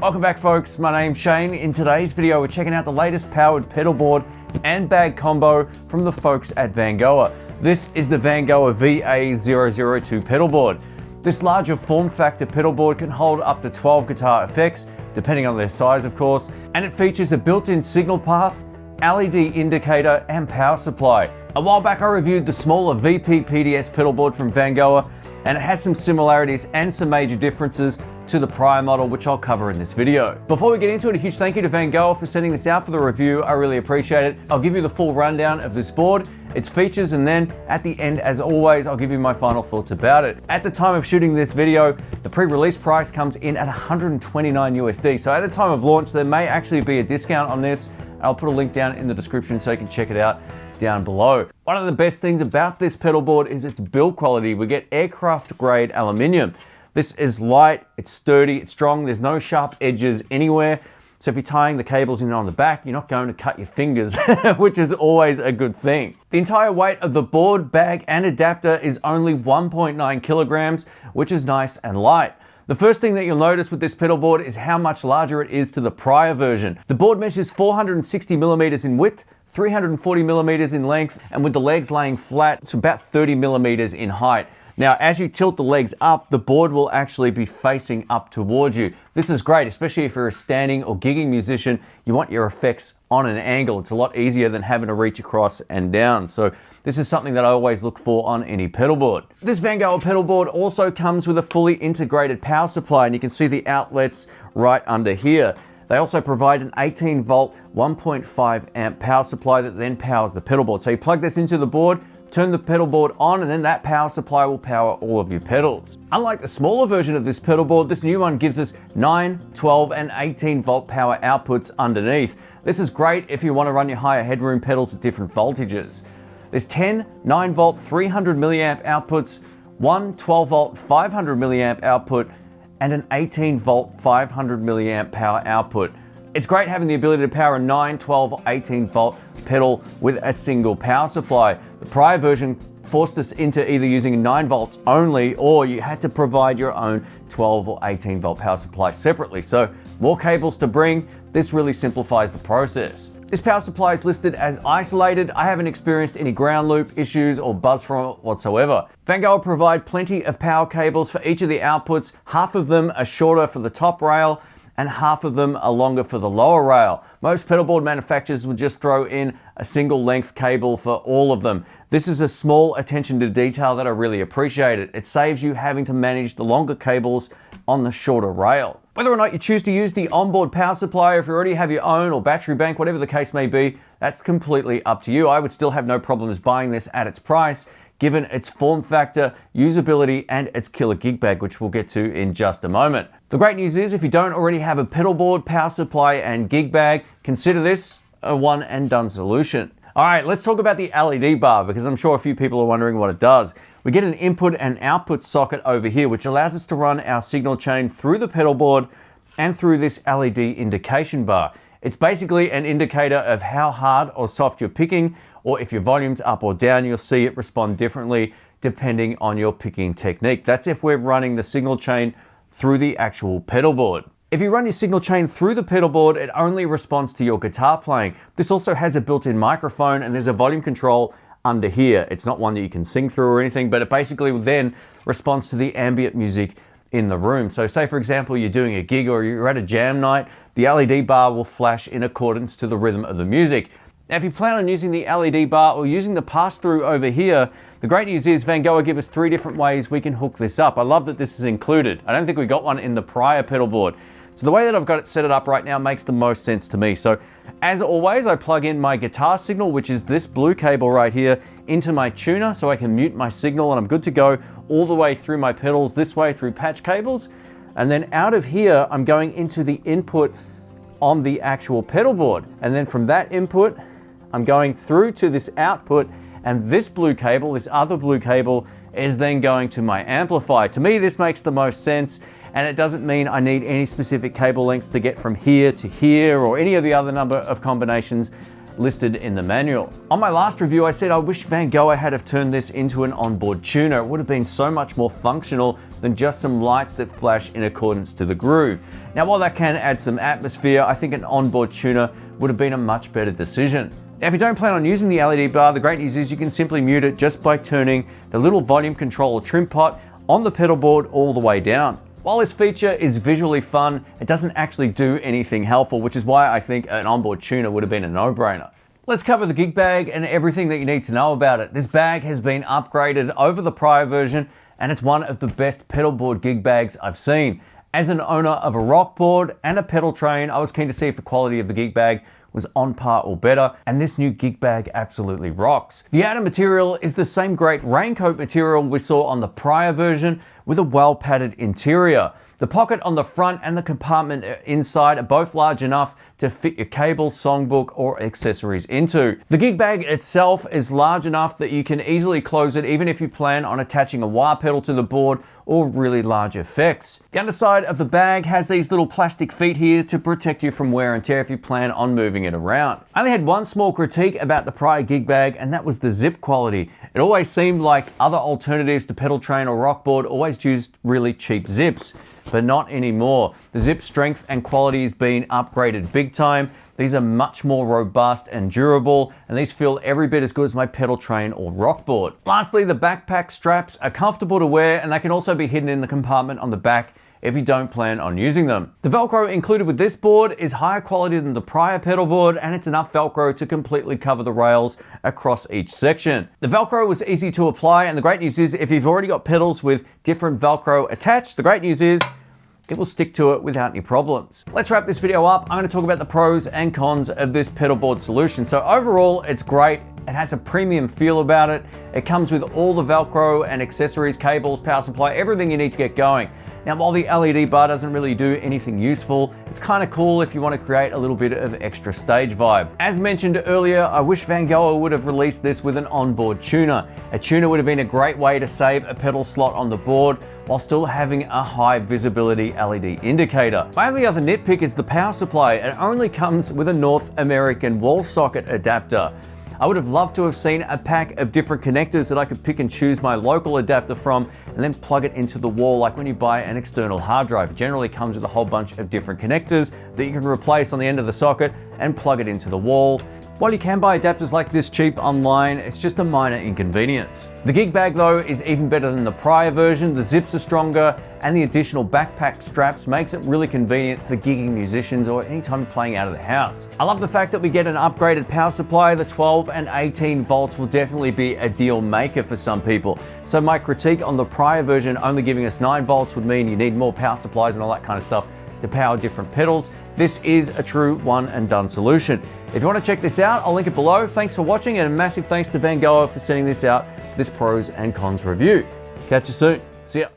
Welcome back folks, my name's Shane. In today's video we're checking out the latest powered pedal board and bag combo from the folks at Vangoa. This is the Vangoa VA002 pedal board. This larger form factor pedal board can hold up to 12 guitar effects, depending on their size of course, and it features a built-in signal path, LED indicator and power supply. A while back I reviewed the smaller VP PDS pedal board from Vangoa, and it has some similarities and some major differences to the prior model, which I'll cover in this video. Before we get into it, a huge thank you to Vangoa for sending this out for the review. I really appreciate it. I'll give you the full rundown of this board, its features, and then at the end, as always, I'll give you my final thoughts about it. At the time of shooting this video, the pre-release price comes in at 129 USD. So at the time of launch, there may actually be a discount on this. I'll put a link down in the description so you can check it out down below. One of the best things about this pedal board is its build quality. We get aircraft grade aluminium. This is light, it's sturdy, it's strong, there's no sharp edges anywhere. So if you're tying the cables in on the back, you're not going to cut your fingers, which is always a good thing. The entire weight of the board, bag, and adapter is only 1.9 kilograms, which is nice and light. The first thing that you'll notice with this pedal board is how much larger it is to the prior version. The board measures 460 millimeters in width, 340 millimeters in length, and with the legs laying flat, it's about 30 millimeters in height. Now, as you tilt the legs up, the board will actually be facing up towards you. This is great, especially if you're a standing or gigging musician. You want your effects on an angle. It's a lot easier than having to reach across and down. So this is something that I always look for on any pedal board. This Vangoa pedal board also comes with a fully integrated power supply, and you can see the outlets right under here. They also provide an 18 volt, 1.5 amp power supply that then powers the pedal board. So you plug this into the board, turn the pedal board on, and then that power supply will power all of your pedals. Unlike the smaller version of this pedal board, this new one gives us 9, 12, and 18 volt power outputs underneath. This is great if you want to run your higher headroom pedals at different voltages. There's 10, 9 volt, 300 milliamp outputs, one 12 volt, 500 milliamp output, and an 18 volt, 500 milliamp power output. It's great having the ability to power a 9, 12, or 18 volt pedal with a single power supply. The prior version forced us into either using 9 volts only, or you had to provide your own 12 or 18 volt power supply separately. So more cables to bring. This really simplifies the process. This power supply is listed as isolated. I haven't experienced any ground loop issues or buzz from it whatsoever. Vangoa provide plenty of power cables for each of the outputs. Half of them are shorter for the top rail, and half of them are longer for the lower rail. Most pedalboard manufacturers would just throw in a single length cable for all of them. This is a small attention to detail that I really appreciate. It saves you having to manage the longer cables on the shorter rail. Whether or not you choose to use the onboard power supply, or if you already have your own or battery bank, whatever the case may be, that's completely up to you. I would still have no problems buying this at its price, given its form factor, usability, and its killer gig bag, which we'll get to in just a moment. The great news is, if you don't already have a pedal board, power supply, and gig bag, consider this a one and done solution. All right, let's talk about the LED bar, because I'm sure a few people are wondering what it does. We get an input and output socket over here, which allows us to run our signal chain through the pedal board and through this LED indication bar. It's basically an indicator of how hard or soft you're picking, or if your volume's up or down. You'll see it respond differently depending on your picking technique. That's if we're running the signal chain through the actual pedal board. If you run your signal chain through the pedal board, it only responds to your guitar playing. This also has a built-in microphone, and there's a volume control under here. It's not one that you can sing through or anything, but it basically then responds to the ambient music in the room. So say for example, you're doing a gig or you're at a jam night, the LED bar will flash in accordance to the rhythm of the music. Now, if you plan on using the LED bar or using the pass-through over here, the great news is Vangoa give us 3 different ways we can hook this up. I love that this is included. I don't think we got one in the prior pedal board. So the way that I've got it set it up right now makes the most sense to me. So as always, I plug in my guitar signal, which is this blue cable right here, into my tuner so I can mute my signal, and I'm good to go all the way through my pedals this way through patch cables. And then out of here, I'm going into the input on the actual pedal board. And then from that input, I'm going through to this output, and this blue cable, this other blue cable, is then going to my amplifier. To me, this makes the most sense, and it doesn't mean I need any specific cable lengths to get from here to here or any of the other number of combinations listed in the manual. On my last review, I said I wish Vangoa had have turned this into an onboard tuner. It would have been so much more functional than just some lights that flash in accordance to the groove. Now, while that can add some atmosphere, I think an onboard tuner would have been a much better decision. Now, if you don't plan on using the LED bar, the great news is you can simply mute it just by turning the little volume control or trim pot on the pedal board all the way down. While this feature is visually fun, it doesn't actually do anything helpful, which is why I think an onboard tuner would have been a no-brainer. Let's cover the gig bag and everything that you need to know about it. This bag has been upgraded over the prior version, and it's one of the best pedal board gig bags I've seen. As an owner of a rock board and a pedal train, I was keen to see if the quality of the gig bag was on par or better, and this new gig bag absolutely rocks. The outer material is the same great raincoat material we saw on the prior version, with a well-padded interior. The pocket on the front and the compartment inside are both large enough to fit your cable, songbook, or accessories into. The gig bag itself is large enough that you can easily close it even if you plan on attaching a wah pedal to the board or really large effects. The underside of the bag has these little plastic feet here to protect you from wear and tear if you plan on moving it around. I only had one small critique about the prior gig bag, and that was the zip quality. It always seemed like other alternatives to pedal train or rock board always used really cheap zips, but not anymore. The zip strength and quality has been upgraded big time. These are much more robust and durable, and these feel every bit as good as my pedal train or rock board. Lastly, the backpack straps are comfortable to wear, and they can also be hidden in the compartment on the back if you don't plan on using them. The Velcro included with this board is higher quality than the prior pedal board, and it's enough Velcro to completely cover the rails across each section. The Velcro was easy to apply, and the great news is if you've already got pedals with different Velcro attached, the great news is it will stick to it without any problems. Let's wrap this video up. I'm going to talk about the pros and cons of this pedal board solution. So overall, it's great. It has a premium feel about it. It comes with all the Velcro and accessories, cables, power supply, everything you need to get going. Now, while the LED bar doesn't really do anything useful, it's kind of cool if you want to create a little bit of extra stage vibe. As mentioned earlier, I wish Vangoa would have released this with an onboard tuner. A tuner would have been a great way to save a pedal slot on the board while still having a high visibility LED indicator. My only other nitpick is the power supply. It only comes with a North American wall socket adapter. I would have loved to have seen a pack of different connectors that I could pick and choose my local adapter from and then plug it into the wall like when you buy an external hard drive. It generally comes with a whole bunch of different connectors that you can replace on the end of the socket and plug it into the wall. While you can buy adapters like this cheap online, it's just a minor inconvenience. The gig bag though is even better than the prior version. The zips are stronger, and the additional backpack straps makes it really convenient for gigging musicians or anytime you're playing out of the house. I love the fact that we get an upgraded power supply. The 12 and 18 volts will definitely be a deal maker for some people. So my critique on the prior version only giving us 9 volts would mean you need more power supplies and all that kind of stuff to power different pedals. This is a true one and done solution. If you want to check this out, I'll link it below. Thanks for watching, and a massive thanks to Vangoa for sending this out for this pros and cons review. Catch you soon. See ya.